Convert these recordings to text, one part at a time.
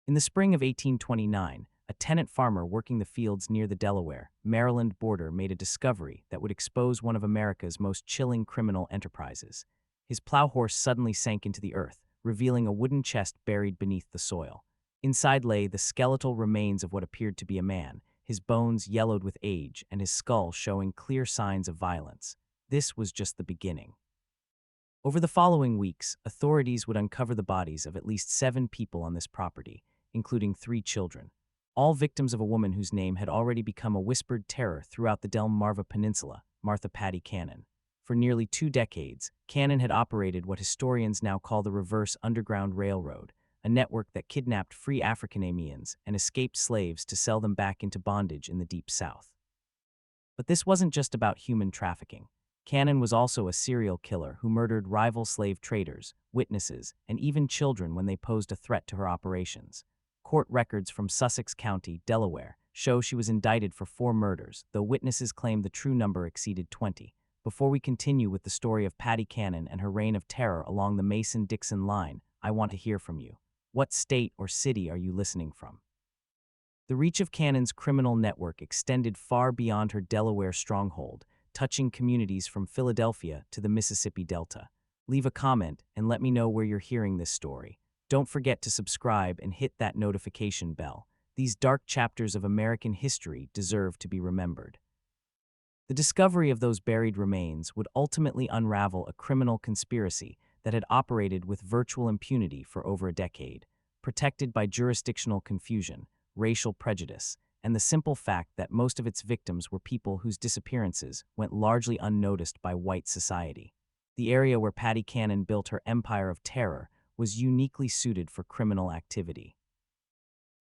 In the spring of 1829, a tenant farmer working the fields near the Delaware-Maryland border made a discovery that would expose one of America's most chilling criminal enterprises. His plow horse suddenly sank into the earth, revealing a wooden chest buried beneath the soil. Inside lay the skeletal remains of what appeared to be a man, his bones yellowed with age and his skull showing clear signs of violence. This was just the beginning. Over the following weeks, authorities would uncover the bodies of at least 7 people on this property, including 3 children, all victims of a woman whose name had already become a whispered terror throughout the Delmarva Peninsula, Martha Patty Cannon. For nearly 2 decades, Cannon had operated what historians now call the reverse Underground Railroad, a network that kidnapped free African-Americans and escaped slaves to sell them back into bondage in the Deep South. But this wasn't just about human trafficking. Cannon was also a serial killer who murdered rival slave traders, witnesses, and even children when they posed a threat to her operations. Court records from Sussex County, Delaware, show she was indicted for 4 murders, though witnesses claim the true number exceeded 20. Before we continue with the story of Patty Cannon and her reign of terror along the Mason-Dixon line, I want to hear from you. What state or city are you listening from? The reach of Cannon's criminal network extended far beyond her Delaware stronghold, touching communities from Philadelphia to the Mississippi Delta. Leave a comment and let me know where you're hearing this story. Don't forget to subscribe and hit that notification bell. These dark chapters of American history deserve to be remembered. The discovery of those buried remains would ultimately unravel a criminal conspiracy that had operated with virtual impunity for over a decade, protected by jurisdictional confusion, racial prejudice, and the simple fact that most of its victims were people whose disappearances went largely unnoticed by white society. The area where Patty Cannon built her empire of terror was uniquely suited for criminal activity.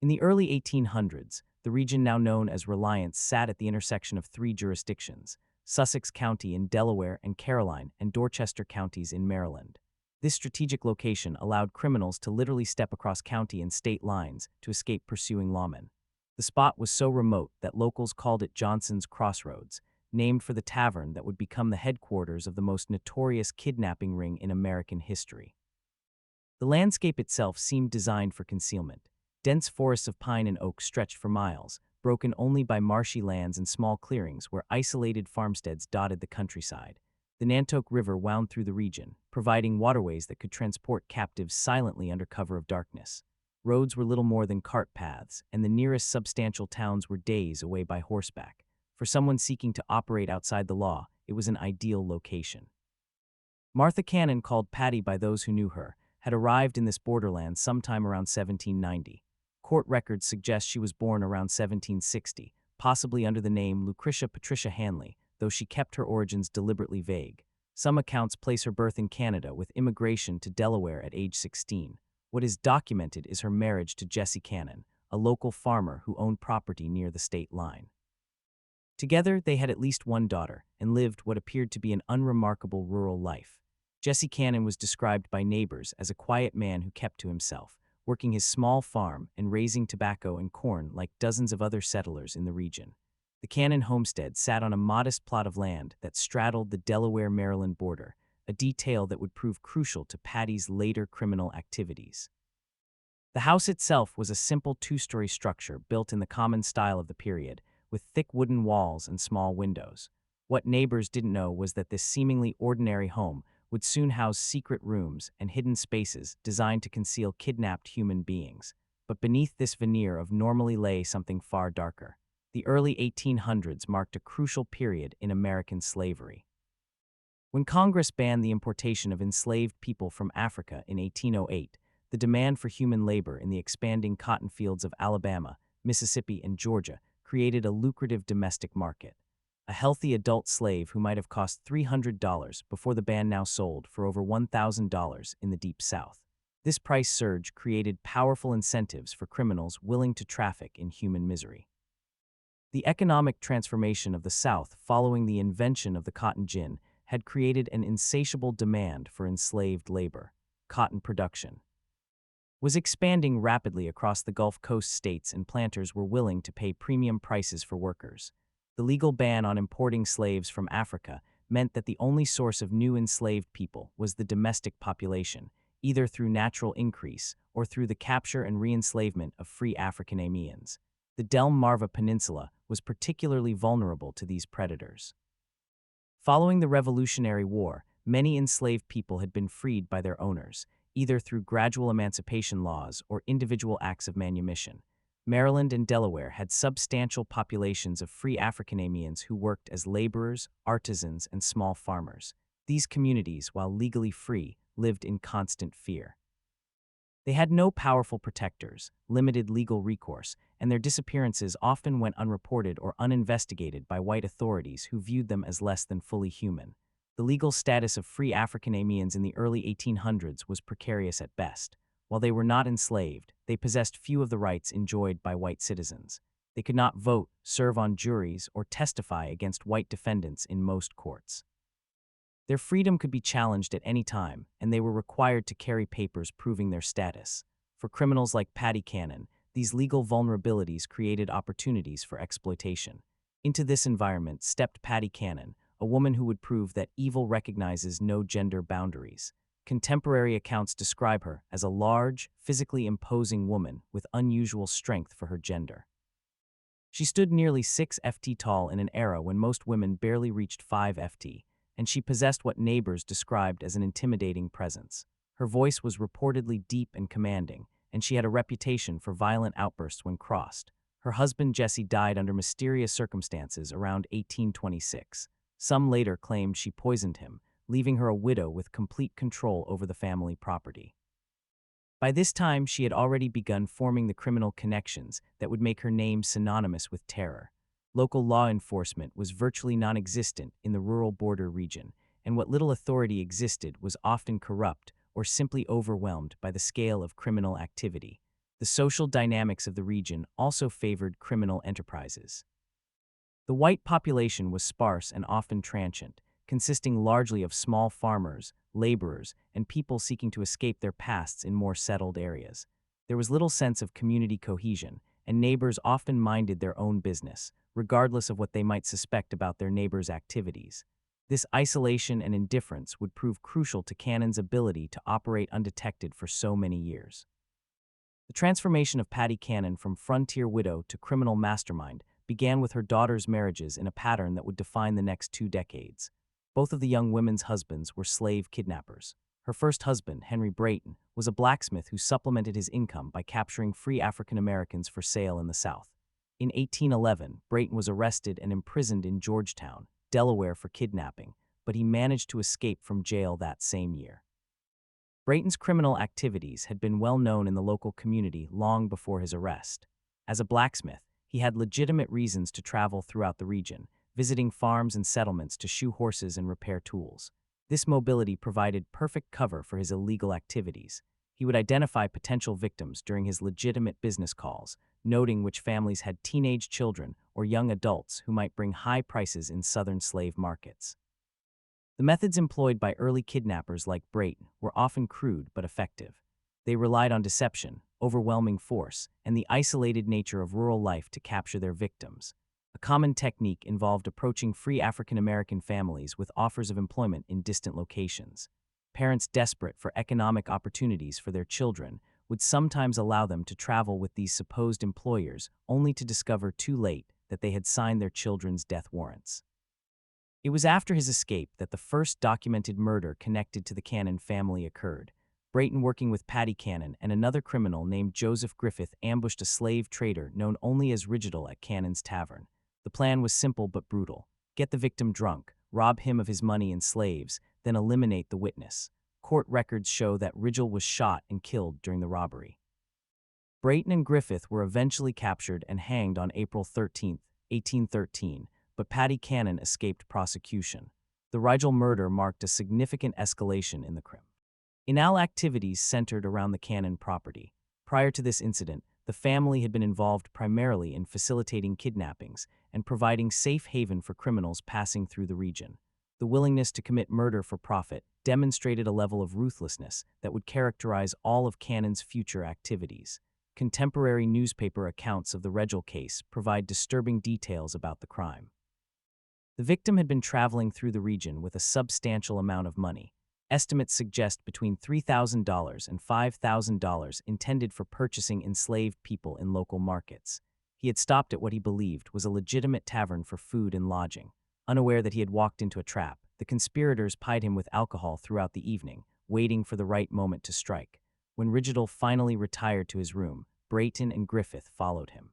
In the early 1800s, the region now known as Reliance sat at the intersection of 3 jurisdictions: Sussex County in Delaware and Caroline, and Dorchester counties in Maryland. This strategic location allowed criminals to literally step across county and state lines to escape pursuing lawmen. The spot was so remote that locals called it Johnson's Crossroads, named for the tavern that would become the headquarters of the most notorious kidnapping ring in American history. The landscape itself seemed designed for concealment. Dense forests of pine and oak stretched for miles, broken only by marshy lands and small clearings where isolated farmsteads dotted the countryside. The Nantoke River wound through the region, providing waterways that could transport captives silently under cover of darkness. Roads were little more than cart paths, and the nearest substantial towns were days away by horseback. For someone seeking to operate outside the law, it was an ideal location. Martha Cannon, called Patty by those who knew her, had arrived in this borderland sometime around 1790. Court records suggest she was born around 1760, possibly under the name Lucretia Patricia Hanley, though she kept her origins deliberately vague. Some accounts place her birth in Canada with immigration to Delaware at age 16. What is documented is her marriage to Jesse Cannon, a local farmer who owned property near the state line. Together, they had at least 1 daughter and lived what appeared to be an unremarkable rural life. Jesse Cannon was described by neighbors as a quiet man who kept to himself, working his small farm and raising tobacco and corn like dozens of other settlers in the region. The Cannon homestead sat on a modest plot of land that straddled the Delaware-Maryland border, a detail that would prove crucial to Patty's later criminal activities. The house itself was a simple 2-story structure built in the common style of the period, with thick wooden walls and small windows. What neighbors didn't know was that this seemingly ordinary home would soon house secret rooms and hidden spaces designed to conceal kidnapped human beings. But beneath this veneer of normalcy lay something far darker. The early 1800s marked a crucial period in American slavery. When Congress banned the importation of enslaved people from Africa in 1808, the demand for human labor in the expanding cotton fields of Alabama, Mississippi, and Georgia created a lucrative domestic market. A healthy adult slave who might have cost $300 before the ban now sold for over $1,000 in the Deep South. This price surge created powerful incentives for criminals willing to traffic in human misery. The economic transformation of the South following the invention of the cotton gin had created an insatiable demand for enslaved labor. Cotton production was expanding rapidly across the Gulf Coast states, and planters were willing to pay premium prices for workers. The legal ban on importing slaves from Africa meant that the only source of new enslaved people was the domestic population, either through natural increase or through the capture and re-enslavement of free African Americans. The Delmarva Peninsula was particularly vulnerable to these predators. Following the Revolutionary War, many enslaved people had been freed by their owners, either through gradual emancipation laws or individual acts of manumission. Maryland and Delaware had substantial populations of free African Americans who worked as laborers, artisans, and small farmers. These communities, while legally free, lived in constant fear. They had no powerful protectors, limited legal recourse, and their disappearances often went unreported or uninvestigated by white authorities who viewed them as less than fully human. The legal status of free African Americans in the early 1800s was precarious at best. While they were not enslaved, they possessed few of the rights enjoyed by white citizens. They could not vote, serve on juries, or testify against white defendants in most courts. Their freedom could be challenged at any time, and they were required to carry papers proving their status. For criminals like Patty Cannon, these legal vulnerabilities created opportunities for exploitation. Into this environment stepped Patty Cannon, a woman who would prove that evil recognizes no gender boundaries. Contemporary accounts describe her as a large, physically imposing woman with unusual strength for her gender. She stood nearly 6 ft tall in an era when most women barely reached 5 ft, and she possessed what neighbors described as an intimidating presence. Her voice was reportedly deep and commanding, and she had a reputation for violent outbursts when crossed. Her husband Jesse died under mysterious circumstances around 1826. Some later claimed she poisoned him, leaving her a widow with complete control over the family property. By this time, she had already begun forming the criminal connections that would make her name synonymous with terror. Local law enforcement was virtually non-existent in the rural border region, and what little authority existed was often corrupt or simply overwhelmed by the scale of criminal activity. The social dynamics of the region also favored criminal enterprises. The white population was sparse and often transient, consisting largely of small farmers, laborers, and people seeking to escape their pasts in more settled areas. There was little sense of community cohesion, and neighbors often minded their own business, regardless of what they might suspect about their neighbors' activities. This isolation and indifference would prove crucial to Cannon's ability to operate undetected for so many years. The transformation of Patty Cannon from frontier widow to criminal mastermind began with her daughter's marriages in a pattern that would define the next 2 decades. Both of the young women's husbands were slave kidnappers. Her first husband, Henry Brayton, was a blacksmith who supplemented his income by capturing free African Americans for sale in the South. In 1811, Brayton was arrested and imprisoned in Georgetown, Delaware for kidnapping, but he managed to escape from jail that same year. Brayton's criminal activities had been well known in the local community long before his arrest. As a blacksmith, he had legitimate reasons to travel throughout the region, visiting farms and settlements to shoe horses and repair tools. This mobility provided perfect cover for his illegal activities. He would identify potential victims during his legitimate business calls, noting which families had teenage children or young adults who might bring high prices in southern slave markets. The methods employed by early kidnappers like Brayton were often crude but effective. They relied on deception, overwhelming force, and the isolated nature of rural life to capture their victims. A common technique involved approaching free African American families with offers of employment in distant locations. Parents desperate for economic opportunities for their children would sometimes allow them to travel with these supposed employers, only to discover too late that they had signed their children's death warrants. It was after his escape that the first documented murder connected to the Cannon family occurred. Brayton, working with Patty Cannon and another criminal named Joseph Griffith, ambushed a slave trader known only as Rigidal at Cannon's tavern. The plan was simple but brutal. Get the victim drunk, rob him of his money and slaves, then eliminate the witness. Court records show that Rigidal was shot and killed during the robbery. Brayton and Griffith were eventually captured and hanged on April 13, 1813, but Patty Cannon escaped prosecution. The Rigidal murder marked a significant escalation in the crime. All activities centered around the Cannon property. Prior to this incident, the family had been involved primarily in facilitating kidnappings and providing safe haven for criminals passing through the region. The willingness to commit murder for profit demonstrated a level of ruthlessness that would characterize all of Cannon's future activities. Contemporary newspaper accounts of the Rigidal case provide disturbing details about the crime. The victim had been traveling through the region with a substantial amount of money. Estimates suggest between $3,000 and $5,000 intended for purchasing enslaved people in local markets. He had stopped at what he believed was a legitimate tavern for food and lodging. Unaware that he had walked into a trap, the conspirators plied him with alcohol throughout the evening, waiting for the right moment to strike. When Rigidal finally retired to his room, Brayton and Griffith followed him.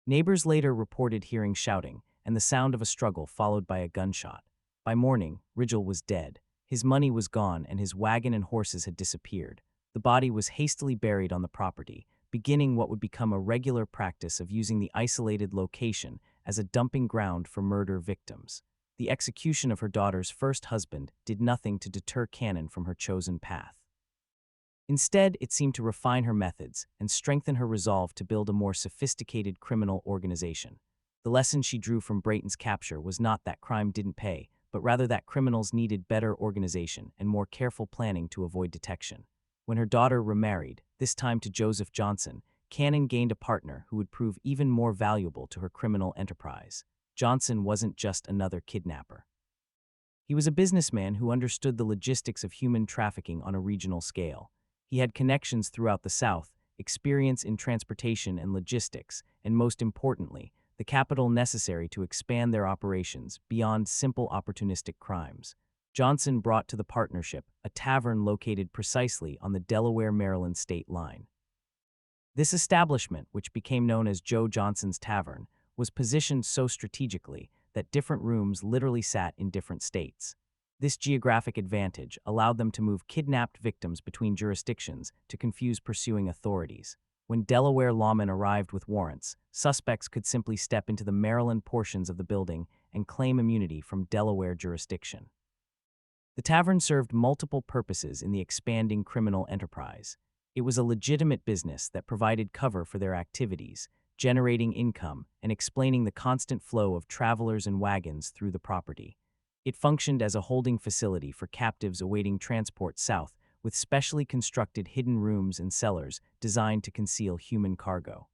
Neighbors later reported hearing shouting and the sound of a struggle followed by a gunshot. By morning, Rigidal was dead. His money was gone and his wagon and horses had disappeared. The body was hastily buried on the property, beginning what would become a regular practice of using the isolated location as a dumping ground for murder victims. The execution of her daughter's first husband did nothing to deter Cannon from her chosen path. Instead, it seemed to refine her methods and strengthen her resolve to build a more sophisticated criminal organization. The lesson she drew from Brayton's capture was not that crime didn't pay, but rather that criminals needed better organization and more careful planning to avoid detection. When her daughter remarried, this time to Joseph Johnson, Cannon gained a partner who would prove even more valuable to her criminal enterprise. Johnson wasn't just another kidnapper. He was a businessman who understood the logistics of human trafficking on a regional scale. He had connections throughout the South, experience in transportation and logistics, and most importantly, the capital necessary to expand their operations beyond simple opportunistic crimes. Johnson brought to the partnership a tavern located precisely on the Delaware-Maryland state line. This establishment, which became known as Joe Johnson's Tavern, was positioned so strategically that different rooms literally sat in different states. This geographic advantage allowed them to move kidnapped victims between jurisdictions to confuse pursuing authorities. When Delaware lawmen arrived with warrants, suspects could simply step into the Maryland portions of the building and claim immunity from Delaware jurisdiction. The tavern served multiple purposes in the expanding criminal enterprise. It was a legitimate business that provided cover for their activities, generating income and explaining the constant flow of travelers and wagons through the property. It functioned as a holding facility for captives awaiting transport south, with specially constructed hidden rooms and cellars designed to conceal human cargo.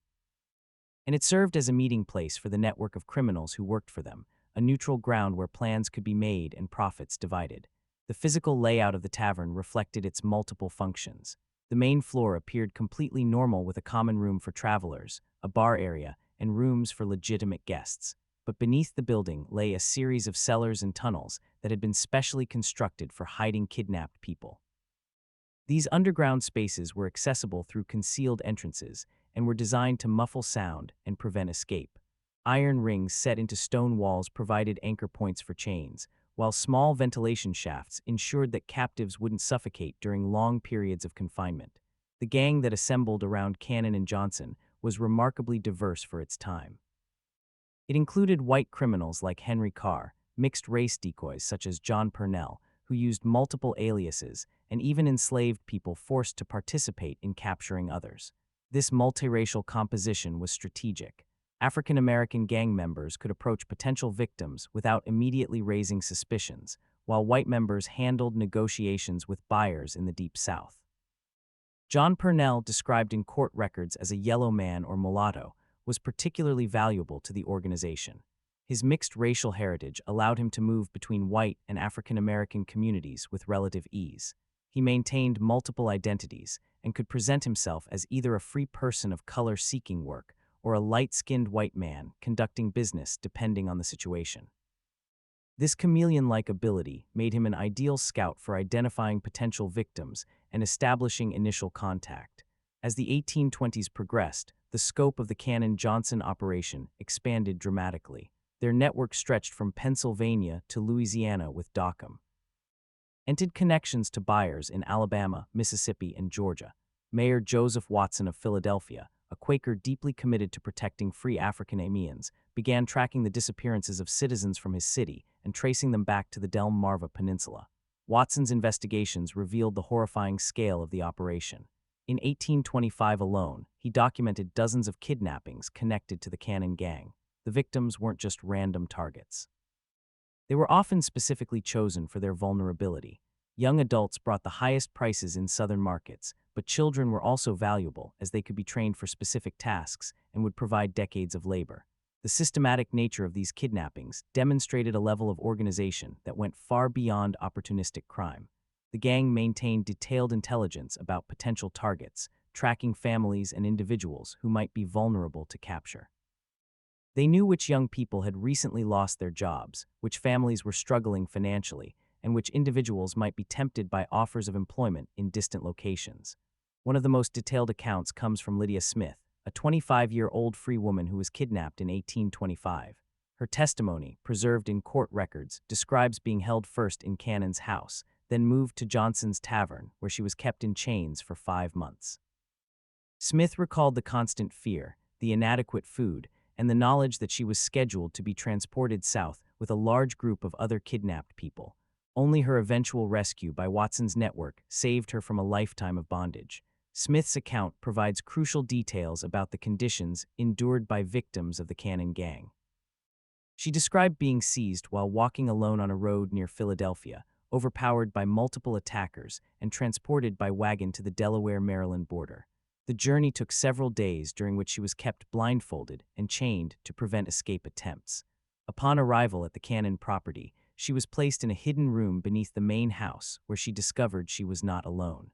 And it served as a meeting place for the network of criminals who worked for them, a neutral ground where plans could be made and profits divided. The physical layout of the tavern reflected its multiple functions. The main floor appeared completely normal with a common room for travelers, a bar area, and rooms for legitimate guests. But beneath the building lay a series of cellars and tunnels that had been specially constructed for hiding kidnapped people. These underground spaces were accessible through concealed entrances and were designed to muffle sound and prevent escape. Iron rings set into stone walls provided anchor points for chains, while small ventilation shafts ensured that captives wouldn't suffocate during long periods of confinement. The gang that assembled around Cannon and Johnson was remarkably diverse for its time. It included white criminals like Henry Carr, mixed-race decoys such as John Purnell, who used multiple aliases, and even enslaved people forced to participate in capturing others. This multiracial composition was strategic. African-American gang members could approach potential victims without immediately raising suspicions, while white members handled negotiations with buyers in the Deep South. John Purnell, described in court records as a yellow man or mulatto, was particularly valuable to the organization. His mixed racial heritage allowed him to move between white and African-American communities with relative ease. He maintained multiple identities and could present himself as either a free person of color seeking work or a light-skinned white man conducting business depending on the situation. This chameleon-like ability made him an ideal scout for identifying potential victims and establishing initial contact. As the 1820s progressed, the scope of the Cannon-Johnson operation expanded dramatically. Their network stretched from Pennsylvania to Louisiana with Dockham, and connections to buyers in Alabama, Mississippi, and Georgia. Mayor Joseph Watson of Philadelphia, a Quaker deeply committed to protecting free African-Americans, began tracking the disappearances of citizens from his city and tracing them back to the Delmarva Peninsula. Watson's investigations revealed the horrifying scale of the operation. In 1825 alone, he documented dozens of kidnappings connected to the Cannon gang. The victims weren't just random targets. They were often specifically chosen for their vulnerability. Young adults brought the highest prices in southern markets, but children were also valuable as they could be trained for specific tasks and would provide decades of labor. The systematic nature of these kidnappings demonstrated a level of organization that went far beyond opportunistic crime. The gang maintained detailed intelligence about potential targets, tracking families and individuals who might be vulnerable to capture. They knew which young people had recently lost their jobs, which families were struggling financially, and which individuals might be tempted by offers of employment in distant locations. One of the most detailed accounts comes from Lydia Smith, a 25-year-old free woman who was kidnapped in 1825. Her testimony, preserved in court records, describes being held first in Cannon's house, then moved to Johnson's tavern, where she was kept in chains for 5 months. Smith recalled the constant fear, the inadequate food, and the knowledge that she was scheduled to be transported south with a large group of other kidnapped people. Only her eventual rescue by Watson's network saved her from a lifetime of bondage. Smith's account provides crucial details about the conditions endured by victims of the Cannon gang. She described being seized while walking alone on a road near Philadelphia, overpowered by multiple attackers, and transported by wagon to the Delaware-Maryland border. The journey took several days, during which she was kept blindfolded and chained to prevent escape attempts. Upon arrival at the Cannon property, she was placed in a hidden room beneath the main house, where she discovered she was not alone.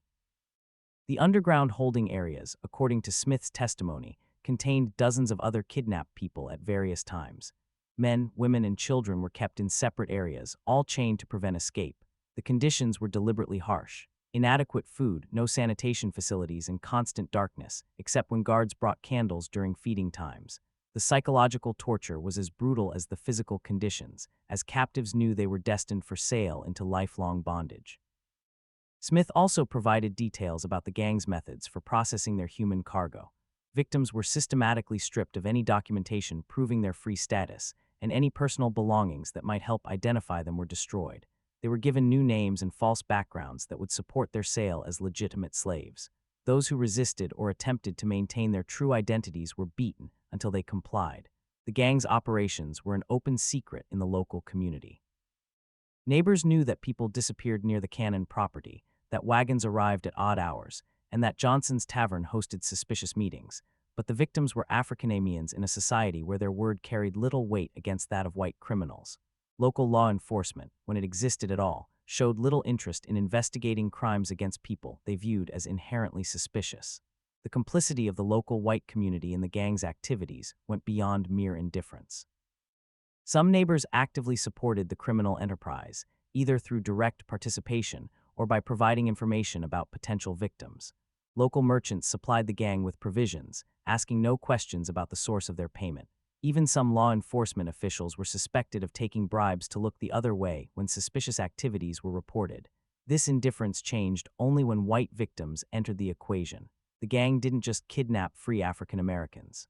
The underground holding areas, according to Smith's testimony, contained dozens of other kidnapped people at various times. Men, women, and children were kept in separate areas, all chained to prevent escape. The conditions were deliberately harsh. Inadequate food, no sanitation facilities, and constant darkness, except when guards brought candles during feeding times. The psychological torture was as brutal as the physical conditions, as captives knew they were destined for sale into lifelong bondage. Smith also provided details about the gang's methods for processing their human cargo. Victims were systematically stripped of any documentation proving their free status, and any personal belongings that might help identify them were destroyed. They were given new names and false backgrounds that would support their sale as legitimate slaves. Those who resisted or attempted to maintain their true identities were beaten until they complied. The gang's operations were an open secret in the local community. Neighbors knew that people disappeared near the Cannon property, that wagons arrived at odd hours, and that Johnson's tavern hosted suspicious meetings. But the victims were African-Americans in a society where their word carried little weight against that of white criminals. Local law enforcement, when it existed at all, showed little interest in investigating crimes against people they viewed as inherently suspicious. The complicity of the local white community in the gang's activities went beyond mere indifference. Some neighbors actively supported the criminal enterprise, either through direct participation or by providing information about potential victims. Local merchants supplied the gang with provisions, asking no questions about the source of their payment. Even some law enforcement officials were suspected of taking bribes to look the other way when suspicious activities were reported. This indifference changed only when white victims entered the equation. The gang didn't just kidnap free African Americans.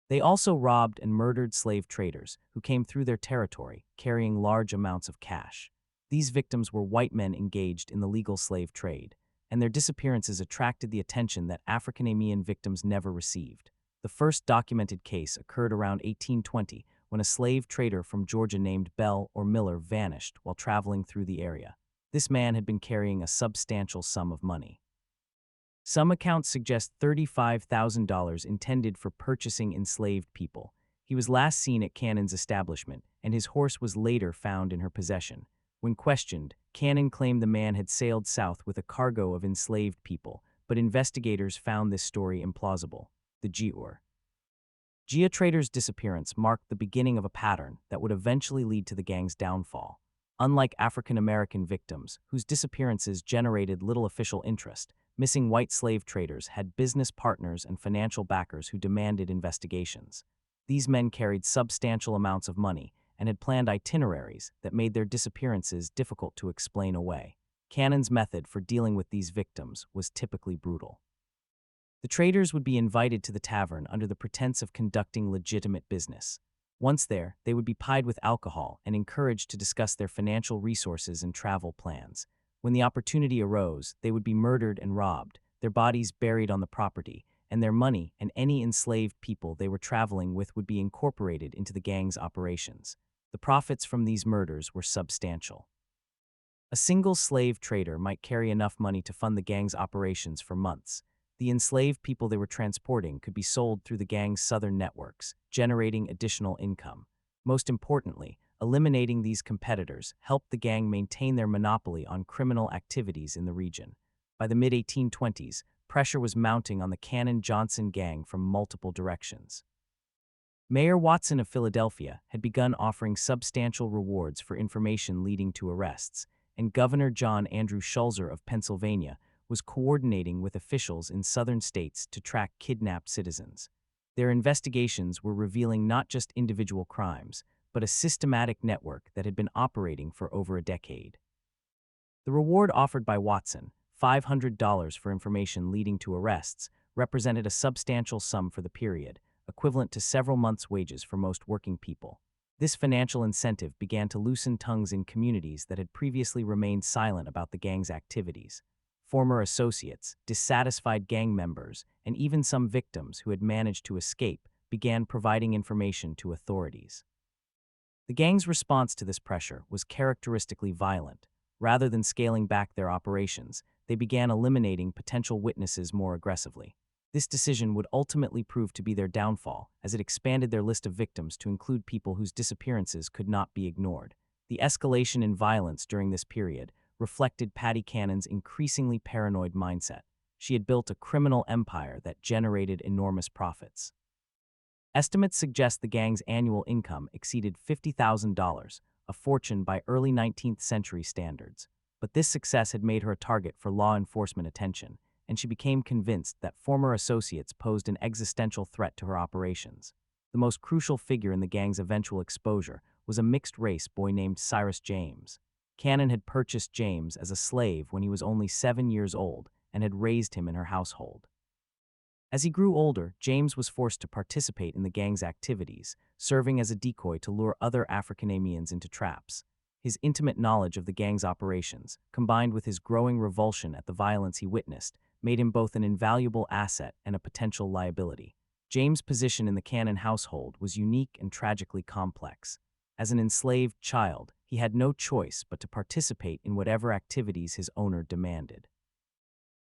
They also robbed and murdered slave traders who came through their territory carrying large amounts of cash. These victims were white men engaged in the legal slave trade, and their disappearances attracted the attention that African American victims never received. The first documented case occurred around 1820 when a slave trader from Georgia named Bell or Miller vanished while traveling through the area. This man had been carrying a substantial sum of money. Some accounts suggest $35,000 intended for purchasing enslaved people. He was last seen at Cannon's establishment, and his horse was later found in her possession. When questioned, Cannon claimed the man had sailed south with a cargo of enslaved people, but investigators found this story implausible. The Gia trader's disappearance marked the beginning of a pattern that would eventually lead to the gang's downfall. Unlike African American victims, whose disappearances generated little official interest, missing white slave traders had business partners and financial backers who demanded investigations. These men carried substantial amounts of money and had planned itineraries that made their disappearances difficult to explain away. Cannon's method for dealing with these victims was typically brutal. The traders would be invited to the tavern under the pretense of conducting legitimate business. Once there, they would be pied with alcohol and encouraged to discuss their financial resources and travel plans. When the opportunity arose, they would be murdered and robbed, their bodies buried on the property, and their money and any enslaved people they were traveling with would be incorporated into the gang's operations. The profits from these murders were substantial. A single slave trader might carry enough money to fund the gang's operations for months. The enslaved people they were transporting could be sold through the gang's southern networks, generating additional income. Most importantly, Eliminating these competitors helped the gang maintain their monopoly on criminal activities in the region. By the mid-1820s, pressure was mounting on the Cannon-Johnson gang from multiple directions. Mayor Watson of Philadelphia had begun offering substantial rewards for information leading to arrests, and Governor John Andrew Schulzer of Pennsylvania was coordinating with officials in southern states to track kidnapped citizens. Their investigations were revealing not just individual crimes, but a systematic network that had been operating for over a decade. The reward offered by Watson, $500 for information leading to arrests, represented a substantial sum for the period, equivalent to several months' wages for most working people. This financial incentive began to loosen tongues in communities that had previously remained silent about the gang's activities. Former associates, dissatisfied gang members, and even some victims who had managed to escape began providing information to authorities. The gang's response to this pressure was characteristically violent. Rather than scaling back their operations, they began eliminating potential witnesses more aggressively. This decision would ultimately prove to be their downfall, as it expanded their list of victims to include people whose disappearances could not be ignored. The escalation in violence during this period reflected Patty Cannon's increasingly paranoid mindset. She had built a criminal empire that generated enormous profits. Estimates suggest the gang's annual income exceeded $50,000, a fortune by early 19th century standards. But this success had made her a target for law enforcement attention, and she became convinced that former associates posed an existential threat to her operations. The most crucial figure in the gang's eventual exposure was a mixed-race boy named Cyrus James. Cannon had purchased James as a slave when he was only 7 years old and had raised him in her household. As he grew older, James was forced to participate in the gang's activities, serving as a decoy to lure other Africanamians into traps. His intimate knowledge of the gang's operations, combined with his growing revulsion at the violence he witnessed, made him both an invaluable asset and a potential liability. James' position in the Cannon household was unique and tragically complex. As an enslaved child, he had no choice but to participate in whatever activities his owner demanded.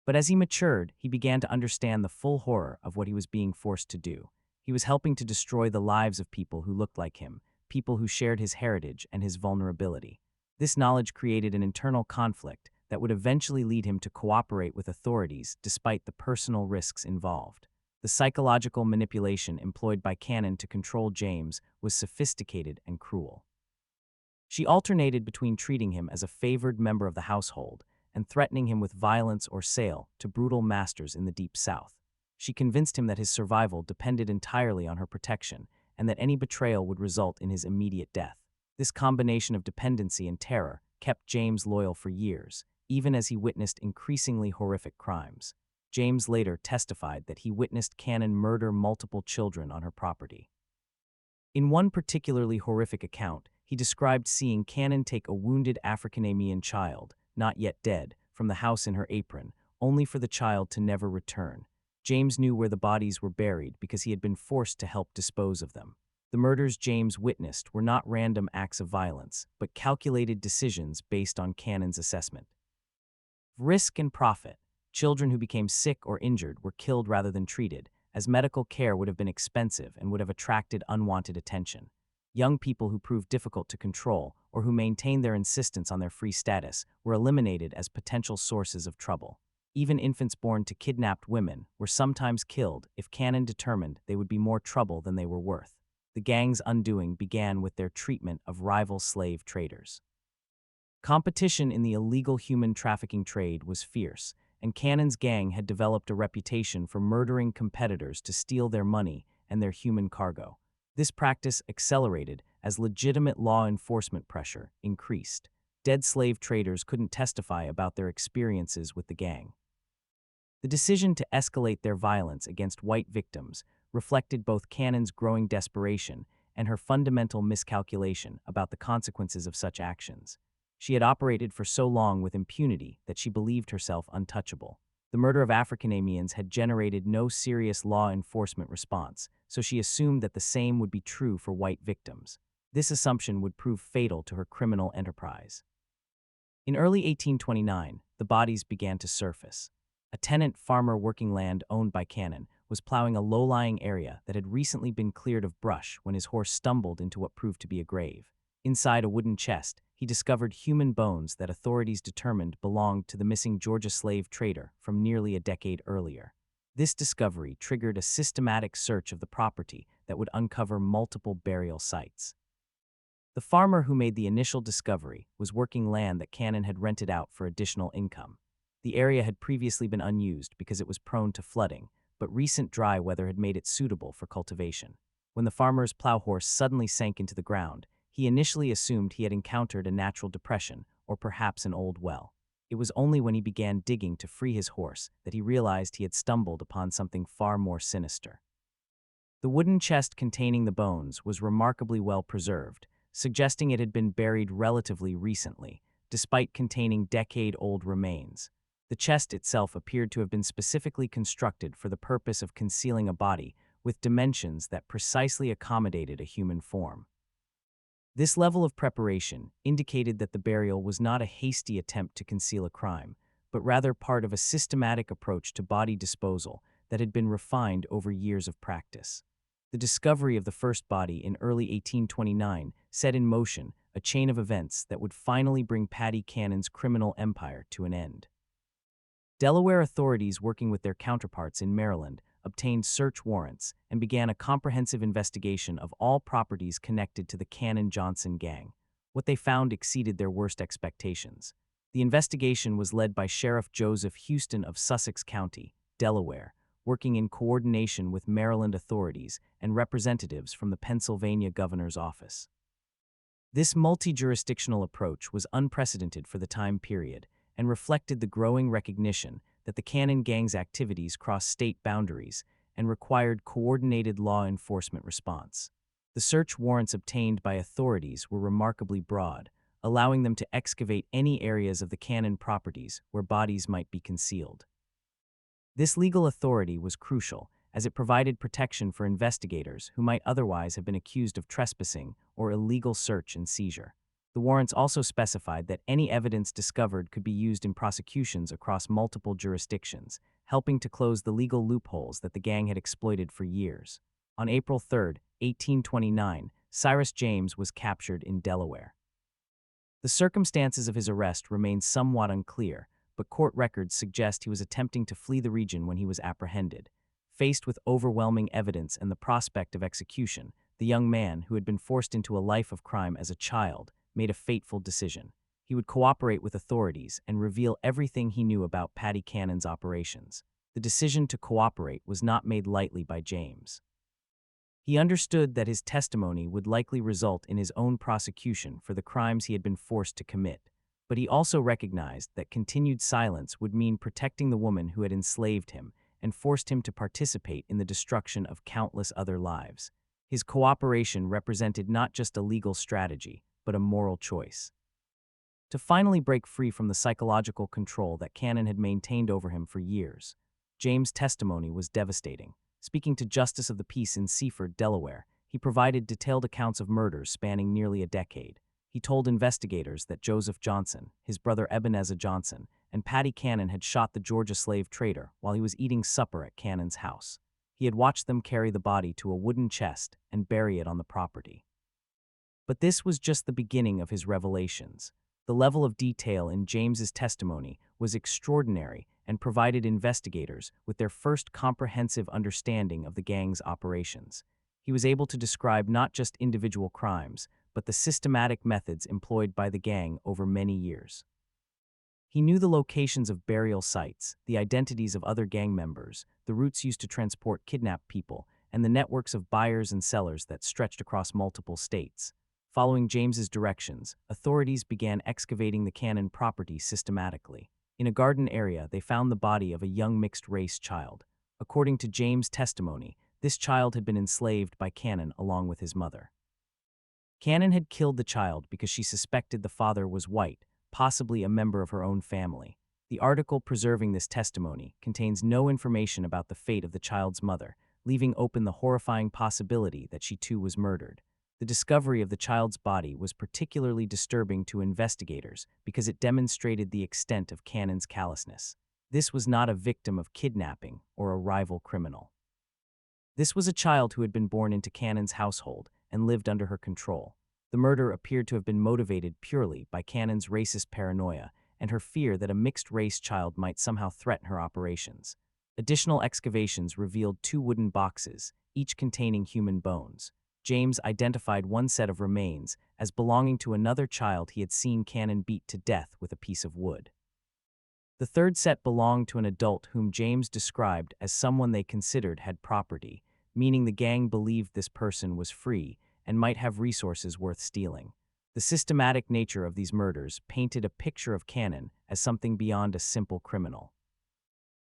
But as he matured, he began to understand the full horror of what he was being forced to do. He was helping to destroy the lives of people who looked like him, people who shared his heritage and his vulnerability. This knowledge created an internal conflict that would eventually lead him to cooperate with authorities despite the personal risks involved. The psychological manipulation employed by Cannon to control James was sophisticated and cruel. She alternated between treating him as a favored member of the household and threatening him with violence or sale to brutal masters in the Deep South. She convinced him that his survival depended entirely on her protection and that any betrayal would result in his immediate death. This combination of dependency and terror kept James loyal for years, even as he witnessed increasingly horrific crimes. James later testified that he witnessed Cannon murder multiple children on her property. In one particularly horrific account, he described seeing Cannon take a wounded Africanamian child, not yet dead, from the house in her apron, only for the child to never return. James knew where the bodies were buried because he had been forced to help dispose of them. The murders James witnessed were not random acts of violence, but calculated decisions based on Cannon's assessment. Risk and profit. Children who became sick or injured were killed rather than treated, as medical care would have been expensive and would have attracted unwanted attention. Young people who proved difficult to control or who maintained their insistence on their free status were eliminated as potential sources of trouble. Even infants born to kidnapped women were sometimes killed if Cannon determined they would be more trouble than they were worth. The gang's undoing began with their treatment of rival slave traders. Competition in the illegal human trafficking trade was fierce, and Cannon's gang had developed a reputation for murdering competitors to steal their money and their human cargo. This practice accelerated as legitimate law enforcement pressure increased. Dead slave traders couldn't testify about their experiences with the gang. The decision to escalate their violence against white victims reflected both Cannon's growing desperation and her fundamental miscalculation about the consequences of such actions. She had operated for so long with impunity that she believed herself untouchable. The murder of Africanamians had generated no serious law enforcement response, so she assumed that the same would be true for white victims. This assumption would prove fatal to her criminal enterprise. In early 1829, the bodies began to surface. A tenant farmer working land owned by Cannon was plowing a low-lying area that had recently been cleared of brush when his horse stumbled into what proved to be a grave. Inside a wooden chest, he discovered human bones that authorities determined belonged to the missing Georgia slave trader from nearly a decade earlier. This discovery triggered a systematic search of the property that would uncover multiple burial sites. The farmer who made the initial discovery was working land that Cannon had rented out for additional income. The area had previously been unused because it was prone to flooding, but recent dry weather had made it suitable for cultivation. When the farmer's plow horse suddenly sank into the ground, he initially assumed he had encountered a natural depression or perhaps an old well. It was only when he began digging to free his horse that he realized he had stumbled upon something far more sinister. The wooden chest containing the bones was remarkably well preserved, suggesting it had been buried relatively recently, despite containing decade-old remains. The chest itself appeared to have been specifically constructed for the purpose of concealing a body with dimensions that precisely accommodated a human form. This level of preparation indicated that the burial was not a hasty attempt to conceal a crime, but rather part of a systematic approach to body disposal that had been refined over years of practice. The discovery of the first body in early 1829 set in motion a chain of events that would finally bring Paddy Cannon's criminal empire to an end. Delaware authorities, working with their counterparts in Maryland, obtained search warrants and began a comprehensive investigation of all properties connected to the Cannon-Johnson gang. What they found exceeded their worst expectations. The investigation was led by Sheriff Joseph Houston of Sussex County, Delaware, working in coordination with Maryland authorities and representatives from the Pennsylvania governor's office. This multi-jurisdictional approach was unprecedented for the time period and reflected the growing recognition that the Cannon gang's activities crossed state boundaries and required coordinated law enforcement response. The search warrants obtained by authorities were remarkably broad, allowing them to excavate any areas of the Cannon properties where bodies might be concealed. This legal authority was crucial, as it provided protection for investigators who might otherwise have been accused of trespassing or illegal search and seizure. The warrants also specified that any evidence discovered could be used in prosecutions across multiple jurisdictions, helping to close the legal loopholes that the gang had exploited for years. On April 3, 1829, Cyrus James was captured in Delaware. The circumstances of his arrest remain somewhat unclear, but court records suggest he was attempting to flee the region when he was apprehended. Faced with overwhelming evidence and the prospect of execution, the young man, who had been forced into a life of crime as a child, made a fateful decision. He would cooperate with authorities and reveal everything he knew about Paddy Cannon's operations. The decision to cooperate was not made lightly by James. He understood that his testimony would likely result in his own prosecution for the crimes he had been forced to commit, but he also recognized that continued silence would mean protecting the woman who had enslaved him and forced him to participate in the destruction of countless other lives. His cooperation represented not just a legal strategy, but a moral choice. To finally break free from the psychological control that Cannon had maintained over him for years, James' testimony was devastating. Speaking to Justice of the Peace in Seaford, Delaware, he provided detailed accounts of murders spanning nearly a decade. He told investigators that Joseph Johnson, his brother Ebenezer Johnson, and Paddy Cannon had shot the Georgia slave trader while he was eating supper at Cannon's house. He had watched them carry the body to a wooden chest and bury it on the property. But this was just the beginning of his revelations. The level of detail in James's testimony was extraordinary and provided investigators with their first comprehensive understanding of the gang's operations. He was able to describe not just individual crimes, but the systematic methods employed by the gang over many years. He knew the locations of burial sites, the identities of other gang members, the routes used to transport kidnapped people, and the networks of buyers and sellers that stretched across multiple states. Following James's directions, authorities began excavating the Cannon property systematically. In a garden area, they found the body of a young mixed-race child. According to James' testimony, this child had been enslaved by Cannon along with his mother. Cannon had killed the child because she suspected the father was white, possibly a member of her own family. The article preserving this testimony contains no information about the fate of the child's mother, leaving open the horrifying possibility that she too was murdered. The discovery of the child's body was particularly disturbing to investigators because it demonstrated the extent of Cannon's callousness. This was not a victim of kidnapping or a rival criminal. This was a child who had been born into Cannon's household and lived under her control. The murder appeared to have been motivated purely by Cannon's racist paranoia and her fear that a mixed-race child might somehow threaten her operations. Additional excavations revealed 2 wooden boxes, each containing human bones. James identified one set of remains as belonging to another child he had seen Cannon beat to death with a piece of wood. The third set belonged to an adult whom James described as someone they considered had property, meaning the gang believed this person was free and might have resources worth stealing. The systematic nature of these murders painted a picture of Cannon as something beyond a simple criminal.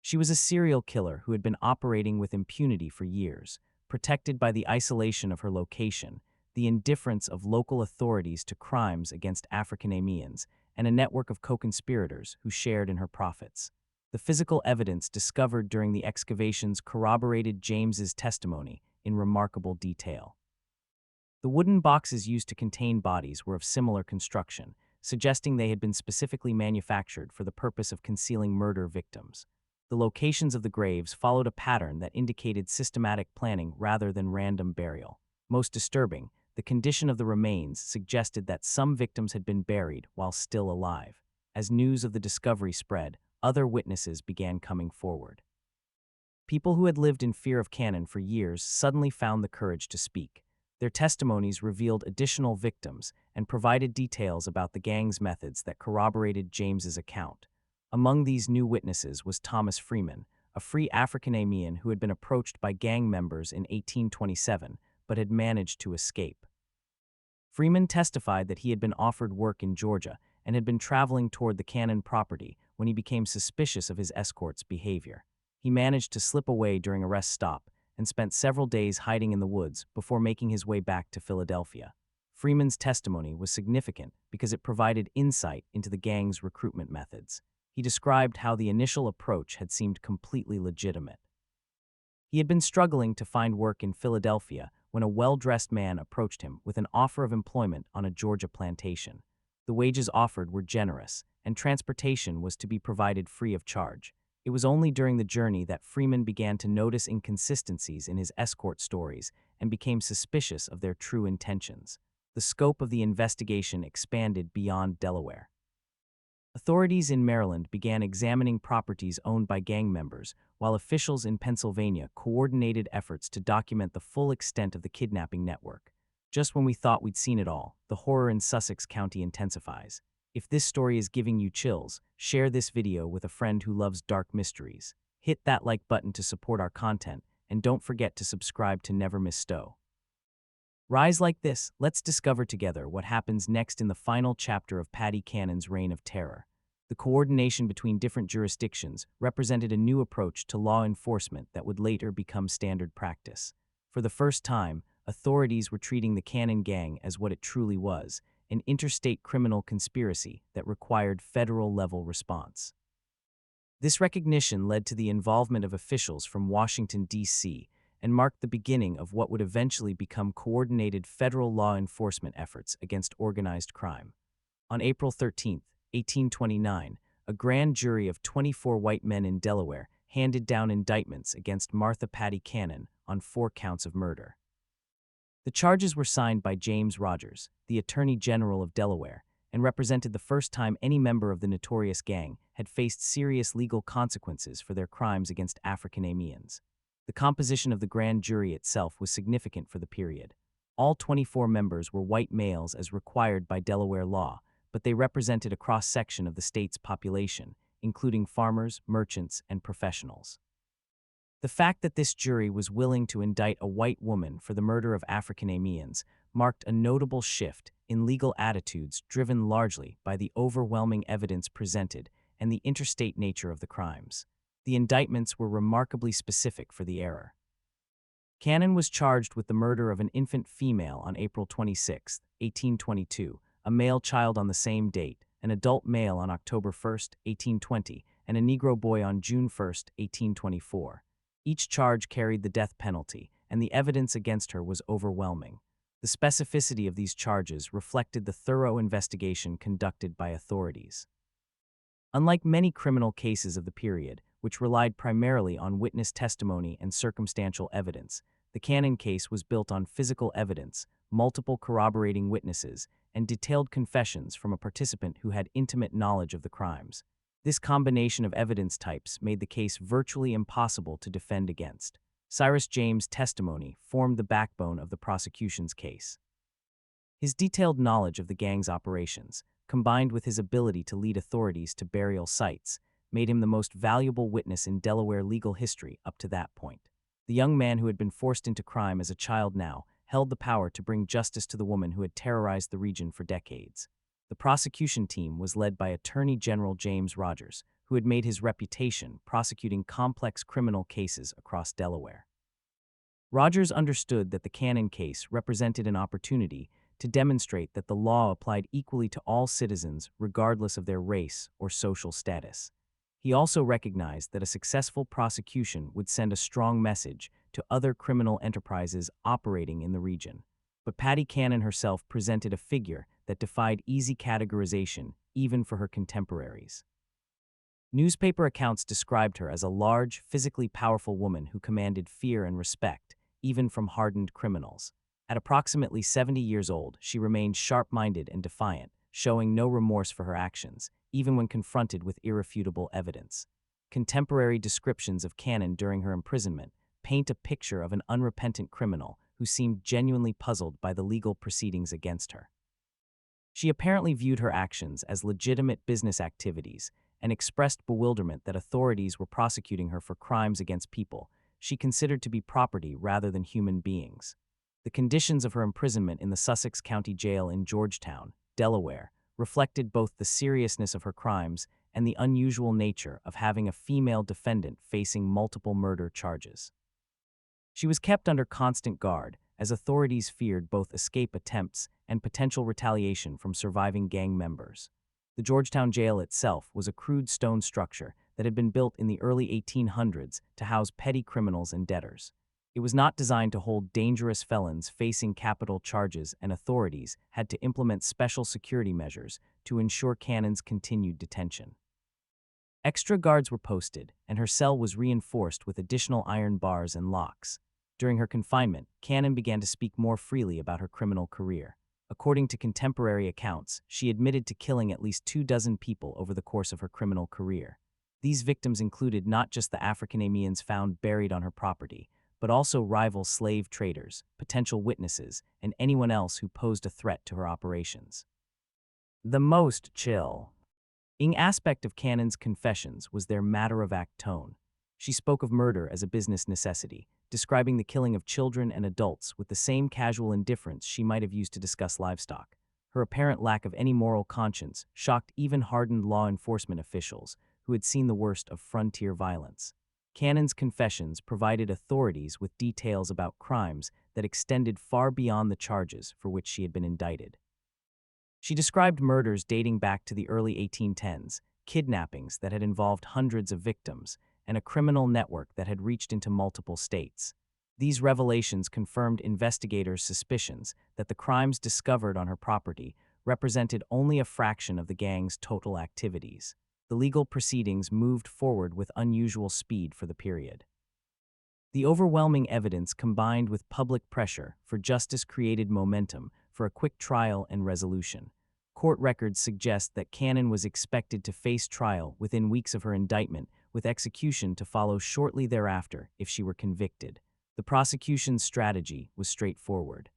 She was a serial killer who had been operating with impunity for years, protected by the isolation of her location, the indifference of local authorities to crimes against African-Americans, and a network of co-conspirators who shared in her profits. The physical evidence discovered during the excavations corroborated James's testimony in remarkable detail. The wooden boxes used to contain bodies were of similar construction, suggesting they had been specifically manufactured for the purpose of concealing murder victims. The locations of the graves followed a pattern that indicated systematic planning rather than random burial. Most disturbing, the condition of the remains suggested that some victims had been buried while still alive. As news of the discovery spread, other witnesses began coming forward. People who had lived in fear of Cannon for years suddenly found the courage to speak. Their testimonies revealed additional victims and provided details about the gang's methods that corroborated James's account. Among these new witnesses was Thomas Freeman, a free African-American who had been approached by gang members in 1827 but had managed to escape. Freeman testified that he had been offered work in Georgia and had been traveling toward the Cannon property when he became suspicious of his escort's behavior. He managed to slip away during a rest stop and spent several days hiding in the woods before making his way back to Philadelphia. Freeman's testimony was significant because it provided insight into the gang's recruitment methods. He described how the initial approach had seemed completely legitimate. He had been struggling to find work in Philadelphia when a well-dressed man approached him with an offer of employment on a Georgia plantation. The wages offered were generous, and transportation was to be provided free of charge. It was only during the journey that Freeman began to notice inconsistencies in his escort stories and became suspicious of their true intentions. The scope of the investigation expanded beyond Delaware. Authorities in Maryland began examining properties owned by gang members, while officials in Pennsylvania coordinated efforts to document the full extent of the kidnapping network. Just when we thought we'd seen it all, the horror in Sussex County intensifies. If this story is giving you chills, share this video with a friend who loves dark mysteries. Hit that like button to support our content, and don't forget to subscribe to never miss Stow. Rise like this, let's discover together what happens next in the final chapter of Paddy Cannon's reign of terror. The coordination between different jurisdictions represented a new approach to law enforcement that would later become standard practice. For the first time, authorities were treating the Cannon gang as what it truly was, an interstate criminal conspiracy that required federal-level response. This recognition led to the involvement of officials from Washington, D.C., and marked the beginning of what would eventually become coordinated federal law enforcement efforts against organized crime. On April 13, 1829, a grand jury of 24 white men in Delaware handed down indictments against Martha Paddy Cannon on 4 counts of murder. The charges were signed by James Rogers, the Attorney General of Delaware, and represented the first time any member of the notorious gang had faced serious legal consequences for their crimes against African-Americans. The composition of the grand jury itself was significant for the period. All 24 members were white males as required by Delaware law, but they represented a cross-section of the state's population, including farmers, merchants, and professionals. The fact that this jury was willing to indict a white woman for the murder of African-Americans marked a notable shift in legal attitudes driven largely by the overwhelming evidence presented and the interstate nature of the crimes. The indictments were remarkably specific for the era. Cannon was charged with the murder of an infant female on April 26, 1822, a male child on the same date, an adult male on October 1, 1820, and a Negro boy on June 1, 1824. Each charge carried the death penalty, and the evidence against her was overwhelming. The specificity of these charges reflected the thorough investigation conducted by authorities. Unlike many criminal cases of the period, which relied primarily on witness testimony and circumstantial evidence, The Cannon case was built on physical evidence, multiple corroborating witnesses, and detailed confessions from a participant who had intimate knowledge of the crimes. This combination of evidence types made the case virtually impossible to defend against. Cyrus James' testimony formed the backbone of the prosecution's case. His detailed knowledge of the gang's operations, combined with his ability to lead authorities to burial sites, made him the most valuable witness in Delaware legal history up to that point. The young man who had been forced into crime as a child now held the power to bring justice to the woman who had terrorized the region for decades. The prosecution team was led by Attorney General James Rogers, who had made his reputation prosecuting complex criminal cases across Delaware. Rogers understood that the Cannon case represented an opportunity to demonstrate that the law applied equally to all citizens regardless of their race or social status. He also recognized that a successful prosecution would send a strong message to other criminal enterprises operating in the region. But Patty Cannon herself presented a figure that defied easy categorization, even for her contemporaries. Newspaper accounts described her as a large, physically powerful woman who commanded fear and respect, even from hardened criminals. At approximately 70 years old, she remained sharp-minded and defiant, showing no remorse for her actions, even when confronted with irrefutable evidence. Contemporary descriptions of Cannon during her imprisonment paint a picture of an unrepentant criminal who seemed genuinely puzzled by the legal proceedings against her. She apparently viewed her actions as legitimate business activities and expressed bewilderment that authorities were prosecuting her for crimes against people she considered to be property rather than human beings. The conditions of her imprisonment in the Sussex County Jail in Georgetown, Delaware, reflected both the seriousness of her crimes and the unusual nature of having a female defendant facing multiple murder charges. She was kept under constant guard, as authorities feared both escape attempts and potential retaliation from surviving gang members. The Georgetown jail itself was a crude stone structure that had been built in the early 1800s to house petty criminals and debtors. It was not designed to hold dangerous felons facing capital charges, and authorities had to implement special security measures to ensure Cannon's continued detention. Extra guards were posted, and her cell was reinforced with additional iron bars and locks. During her confinement, Cannon began to speak more freely about her criminal career. According to contemporary accounts, she admitted to killing at least 24 people over the course of her criminal career. These victims included not just the African-Americans found buried on her property, but also rival slave traders, potential witnesses, and anyone else who posed a threat to her operations. The most chilling aspect of Cannon's confessions was their matter-of-fact tone. She spoke of murder as a business necessity, describing the killing of children and adults with the same casual indifference she might have used to discuss livestock. Her apparent lack of any moral conscience shocked even hardened law enforcement officials who had seen the worst of frontier violence. Cannon's confessions provided authorities with details about crimes that extended far beyond the charges for which she had been indicted. She described murders dating back to the early 1810s, kidnappings that had involved hundreds of victims, and a criminal network that had reached into multiple states. These revelations confirmed investigators' suspicions that the crimes discovered on her property represented only a fraction of the gang's total activities. The legal proceedings moved forward with unusual speed for the period. The overwhelming evidence combined with public pressure for justice created momentum for a quick trial and resolution. Court records suggest that Cannon was expected to face trial within weeks of her indictment, with execution to follow shortly thereafter if she were convicted. The prosecution's strategy was straightforward.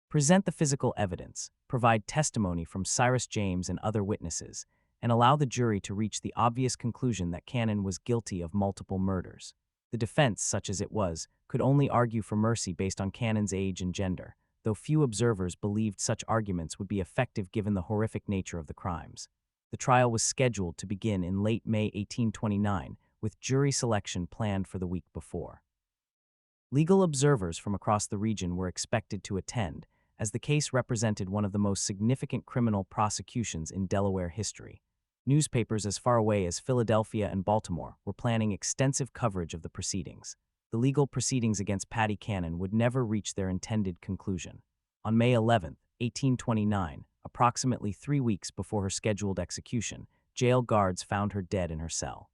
Present the physical evidence, provide testimony from Cyrus James and other witnesses, and allow the jury to reach the obvious conclusion that Cannon was guilty of multiple murders. The defense, such as it was, could only argue for mercy based on Cannon's age and gender, though few observers believed such arguments would be effective given the horrific nature of the crimes. The trial was scheduled to begin in late May 1829, with jury selection planned for the week before. Legal observers from across the region were expected to attend, as the case represented one of the most significant criminal prosecutions in Delaware history. Newspapers as far away as Philadelphia and Baltimore were planning extensive coverage of the proceedings. The legal proceedings against Patty Cannon would never reach their intended conclusion. On May 11, 1829, approximately 3 weeks before her scheduled execution, jail guards found her dead in her cell.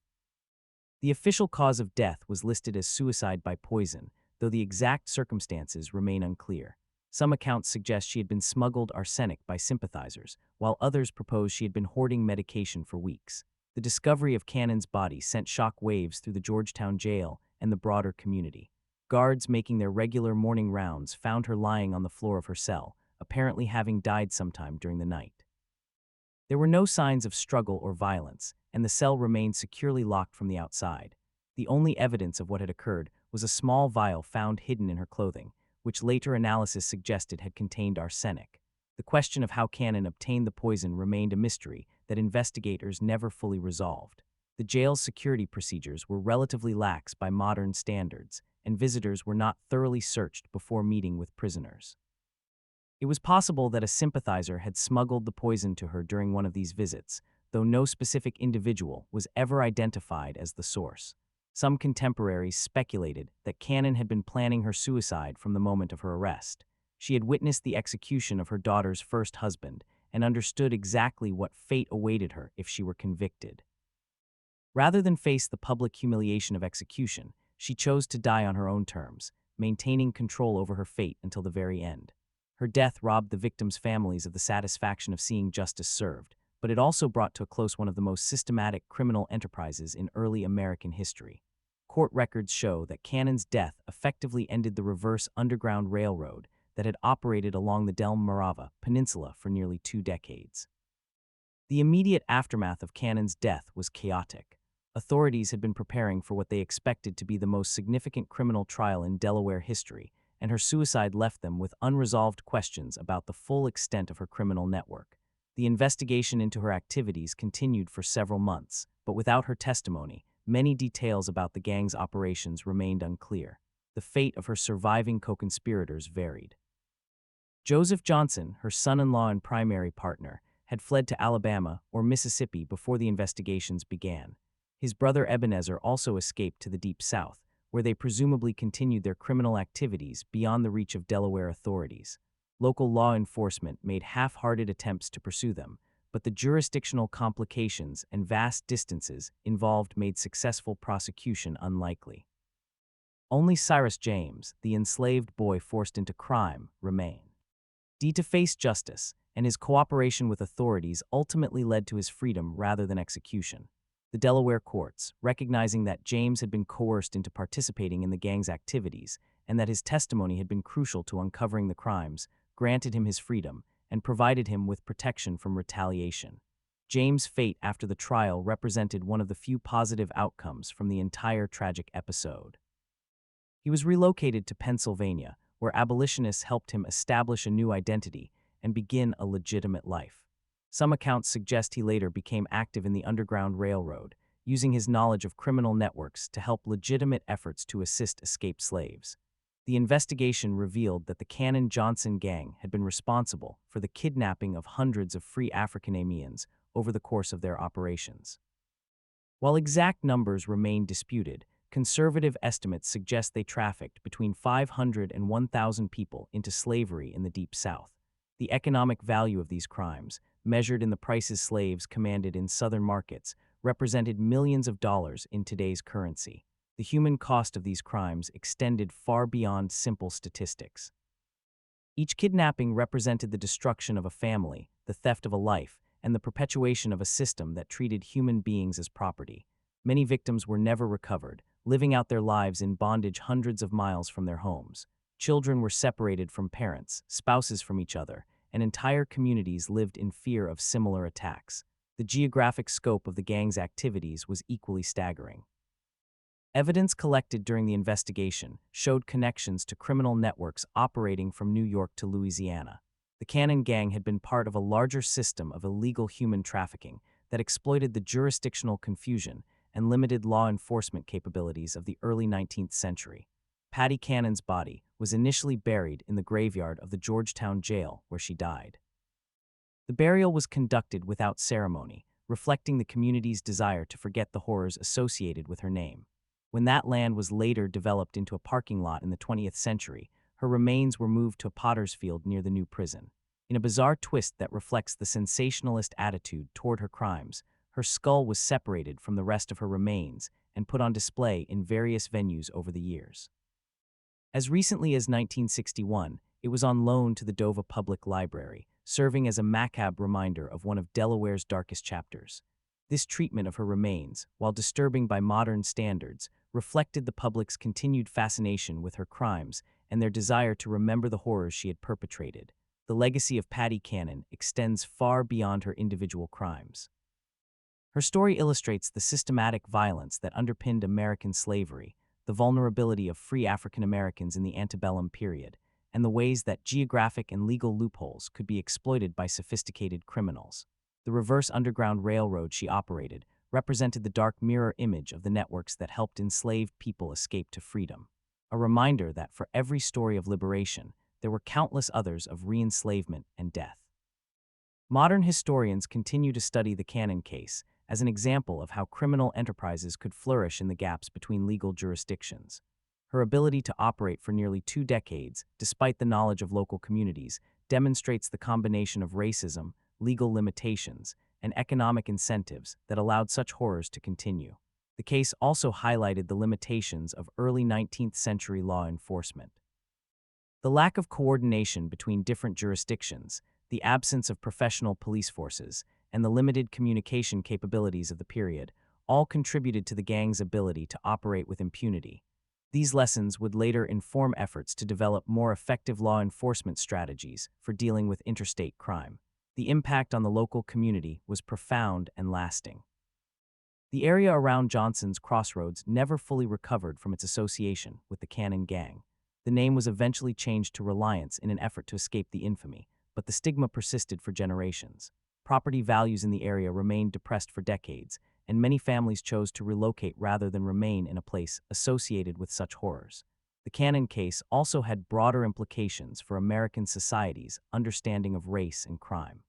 The official cause of death was listed as suicide by poison, though the exact circumstances remain unclear. Some accounts suggest she had been smuggled arsenic by sympathizers, while others propose she had been hoarding medication for weeks. The discovery of Cannon's body sent shock waves through the Georgetown jail and the broader community. Guards making their regular morning rounds found her lying on the floor of her cell, apparently having died sometime during the night. There were no signs of struggle or violence, and the cell remained securely locked from the outside. The only evidence of what had occurred was a small vial found hidden in her clothing, which later analysis suggested had contained arsenic. The question of how Cannon obtained the poison remained a mystery that investigators never fully resolved. The jail's security procedures were relatively lax by modern standards, and visitors were not thoroughly searched before meeting with prisoners. It was possible that a sympathizer had smuggled the poison to her during one of these visits, though no specific individual was ever identified as the source. Some contemporaries speculated that Cannon had been planning her suicide from the moment of her arrest. She had witnessed the execution of her daughter's first husband and understood exactly what fate awaited her if she were convicted. Rather than face the public humiliation of execution, she chose to die on her own terms, maintaining control over her fate until the very end. Her death robbed the victims' families of the satisfaction of seeing justice served, but it also brought to a close one of the most systematic criminal enterprises in early American history. Court records show that Cannon's death effectively ended the reverse Underground Railroad that had operated along the Delmarva Peninsula for nearly 2 decades. The immediate aftermath of Cannon's death was chaotic. Authorities had been preparing for what they expected to be the most significant criminal trial in Delaware history, and her suicide left them with unresolved questions about the full extent of her criminal network. The investigation into her activities continued for several months, but without her testimony, many details about the gang's operations remained unclear. The fate of her surviving co-conspirators varied. Joseph Johnson, her son-in-law and primary partner, had fled to Alabama or Mississippi before the investigations began. His brother Ebenezer also escaped to the Deep South, where they presumably continued their criminal activities beyond the reach of Delaware authorities. Local law enforcement made half-hearted attempts to pursue them, but the jurisdictional complications and vast distances involved made successful prosecution unlikely. Only Cyrus James, the enslaved boy forced into crime, remained. To face justice, and his cooperation with authorities ultimately led to his freedom rather than execution. The Delaware courts, recognizing that James had been coerced into participating in the gang's activities and that his testimony had been crucial to uncovering the crimes, granted him his freedom and provided him with protection from retaliation. James' fate after the trial represented one of the few positive outcomes from the entire tragic episode. He was relocated to Pennsylvania, where abolitionists helped him establish a new identity and begin a legitimate life. Some accounts suggest he later became active in the Underground Railroad, using his knowledge of criminal networks to help legitimate efforts to assist escaped slaves. The investigation revealed that the Cannon-Johnson gang had been responsible for the kidnapping of hundreds of free African-Americans over the course of their operations. While exact numbers remain disputed, conservative estimates suggest they trafficked between 500 and 1,000 people into slavery in the Deep South. The economic value of these crimes, measured in the prices slaves commanded in southern markets, represented millions of dollars in today's currency. The human cost of these crimes extended far beyond simple statistics. Each kidnapping represented the destruction of a family, the theft of a life, and the perpetuation of a system that treated human beings as property. Many victims were never recovered, living out their lives in bondage hundreds of miles from their homes. Children were separated from parents, spouses from each other, and entire communities lived in fear of similar attacks. The geographic scope of the gang's activities was equally staggering. Evidence collected during the investigation showed connections to criminal networks operating from New York to Louisiana. The Cannon gang had been part of a larger system of illegal human trafficking that exploited the jurisdictional confusion and limited law enforcement capabilities of the early 19th century. Patty Cannon's body was initially buried in the graveyard of the Georgetown jail where she died. The burial was conducted without ceremony, reflecting the community's desire to forget the horrors associated with her name. When that land was later developed into a parking lot in the 20th century, her remains were moved to a potter's field near the new prison. In a bizarre twist that reflects the sensationalist attitude toward her crimes, her skull was separated from the rest of her remains and put on display in various venues over the years. As recently as 1961, it was on loan to the Dover Public Library, serving as a macabre reminder of one of Delaware's darkest chapters. This treatment of her remains, while disturbing by modern standards, reflected the public's continued fascination with her crimes and their desire to remember the horrors she had perpetrated. The legacy of Patty Cannon extends far beyond her individual crimes. Her story illustrates the systematic violence that underpinned American slavery, the vulnerability of free African Americans in the antebellum period, and the ways that geographic and legal loopholes could be exploited by sophisticated criminals. The reverse underground railroad she operated represented the dark mirror image of the networks that helped enslaved people escape to freedom. A reminder that for every story of liberation, there were countless others of re-enslavement and death. Modern historians continue to study the Cannon case as an example of how criminal enterprises could flourish in the gaps between legal jurisdictions. Her ability to operate for nearly 2 decades, despite the knowledge of local communities, demonstrates the combination of racism, legal limitations, and economic incentives that allowed such horrors to continue. The case also highlighted the limitations of early 19th century law enforcement. The lack of coordination between different jurisdictions, the absence of professional police forces, and the limited communication capabilities of the period all contributed to the gang's ability to operate with impunity. These lessons would later inform efforts to develop more effective law enforcement strategies for dealing with interstate crime. The impact on the local community was profound and lasting. The area around Johnson's Crossroads never fully recovered from its association with the Cannon gang. The name was eventually changed to Reliance in an effort to escape the infamy, but the stigma persisted for generations. Property values in the area remained depressed for decades, and many families chose to relocate rather than remain in a place associated with such horrors. The Cannon case also had broader implications for American society's understanding of race and crime.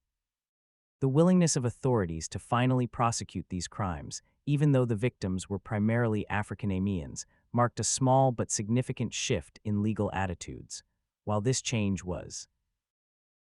The willingness of authorities to finally prosecute these crimes, even though the victims were primarily African-Americans, marked a small but significant shift in legal attitudes. While this change was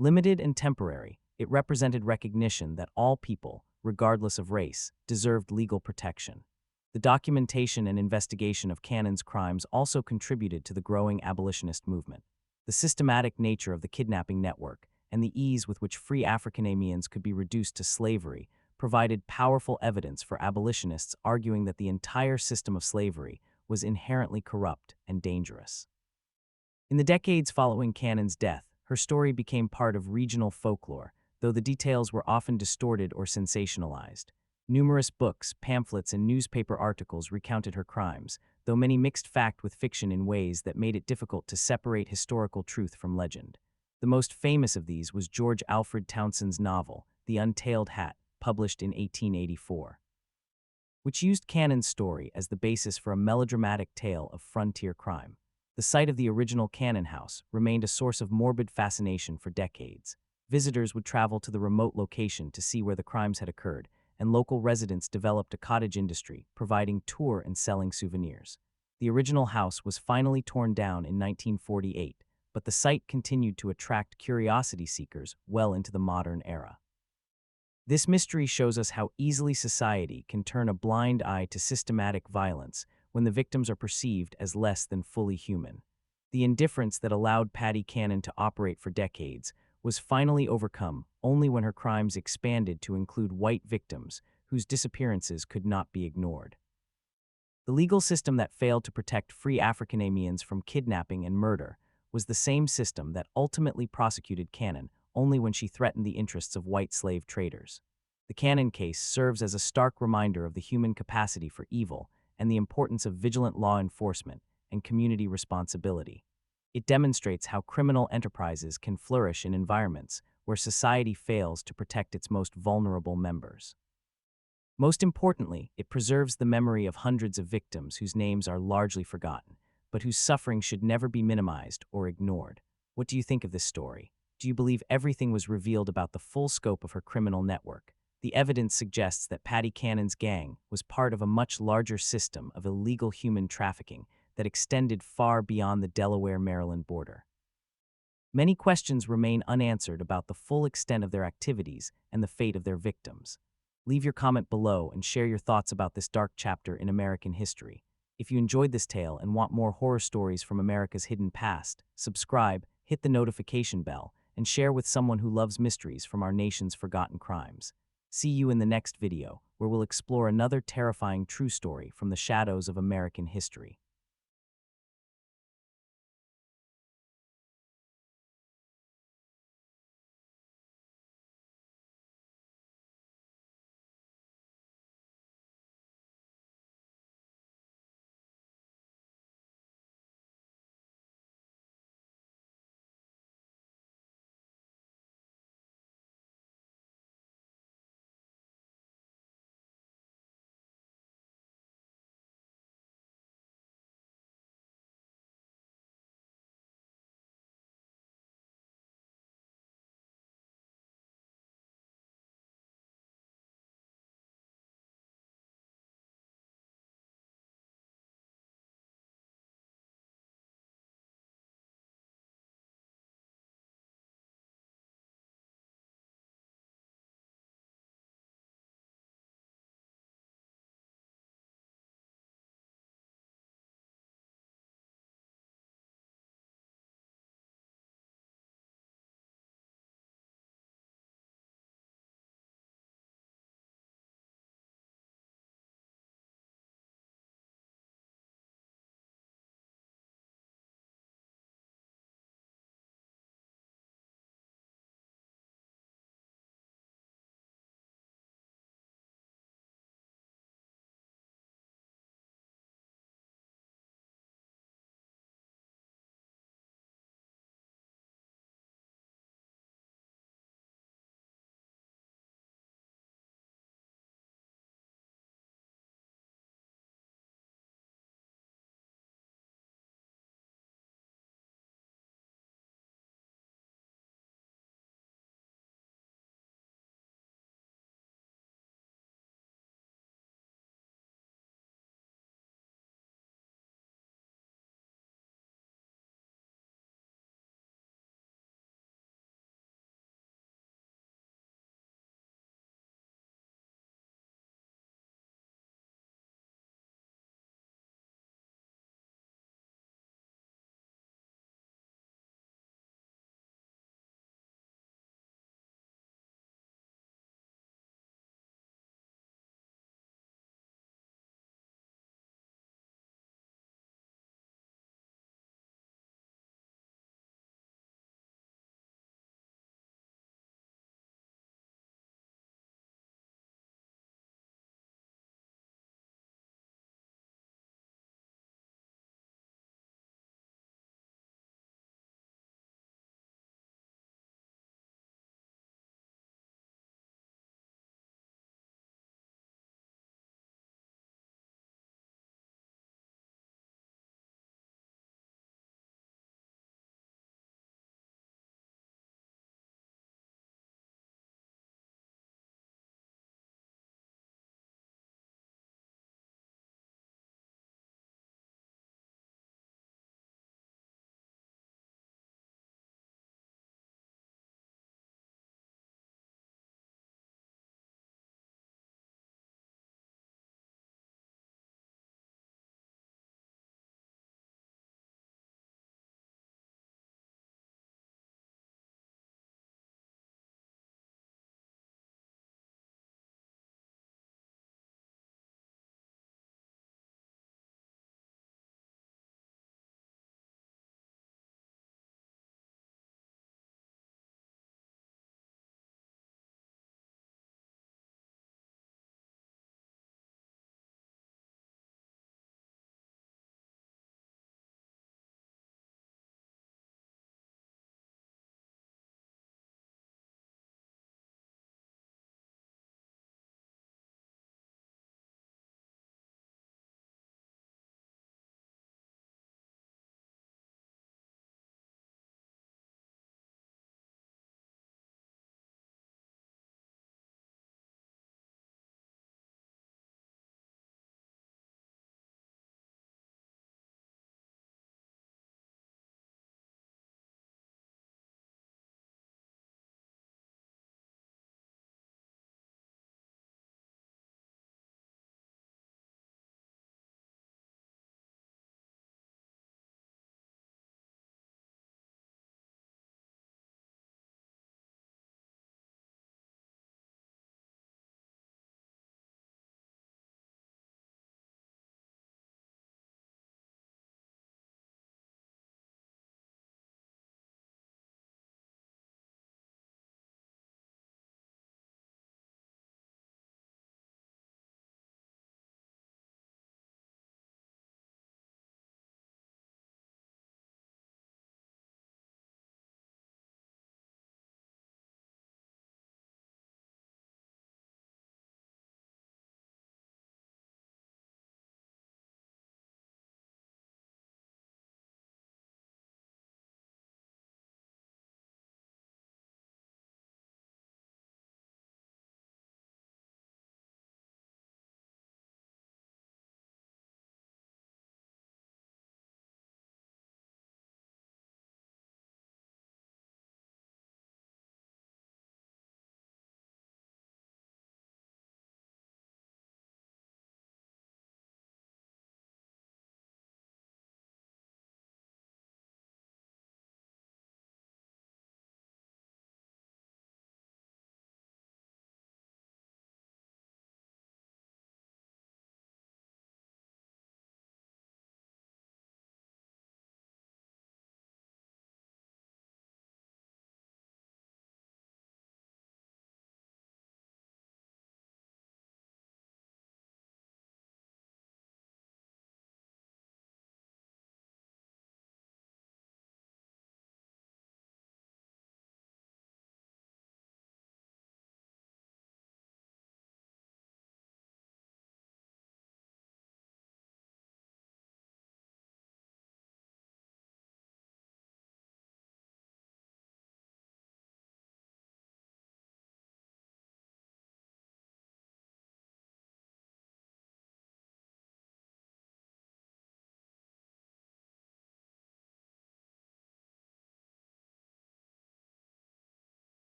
limited and temporary, it represented recognition that all people, regardless of race, deserved legal protection. The documentation and investigation of Cannon's crimes also contributed to the growing abolitionist movement. The systematic nature of the kidnapping network and the ease with which free African-Americans could be reduced to slavery provided powerful evidence for abolitionists arguing that the entire system of slavery was inherently corrupt and dangerous. In the decades following Cannon's death, her story became part of regional folklore, though the details were often distorted or sensationalized. Numerous books, pamphlets, and newspaper articles recounted her crimes, though many mixed fact with fiction in ways that made it difficult to separate historical truth from legend. The most famous of these was George Alfred Townsend's novel, The Untailed Hat, published in 1884, which used Cannon's story as the basis for a melodramatic tale of frontier crime. The site of the original Cannon house remained a source of morbid fascination for decades. Visitors would travel to the remote location to see where the crimes had occurred, and local residents developed a cottage industry, providing tour and selling souvenirs. The original house was finally torn down in 1948, but the site continued to attract curiosity seekers well into the modern era. This mystery shows us how easily society can turn a blind eye to systematic violence when the victims are perceived as less than fully human. The indifference that allowed Patty Cannon to operate for decades was finally overcome only when her crimes expanded to include white victims whose disappearances could not be ignored. The legal system that failed to protect free African-Americans from kidnapping and murder was the same system that ultimately prosecuted Cannon only when she threatened the interests of white slave traders. The Cannon case serves as a stark reminder of the human capacity for evil and the importance of vigilant law enforcement and community responsibility. It demonstrates how criminal enterprises can flourish in environments where society fails to protect its most vulnerable members. Most importantly, it preserves the memory of hundreds of victims whose names are largely forgotten, but whose suffering should never be minimized or ignored. What do you think of this story? Do you believe everything was revealed about the full scope of her criminal network? The evidence suggests that Patty Cannon's gang was part of a much larger system of illegal human trafficking that extended far beyond the Delaware-Maryland border. Many questions remain unanswered about the full extent of their activities and the fate of their victims. Leave your comment below and share your thoughts about this dark chapter in American history. If you enjoyed this tale and want more horror stories from America's hidden past, subscribe, hit the notification bell, and share with someone who loves mysteries from our nation's forgotten crimes. See you in the next video, where we'll explore another terrifying true story from the shadows of American history.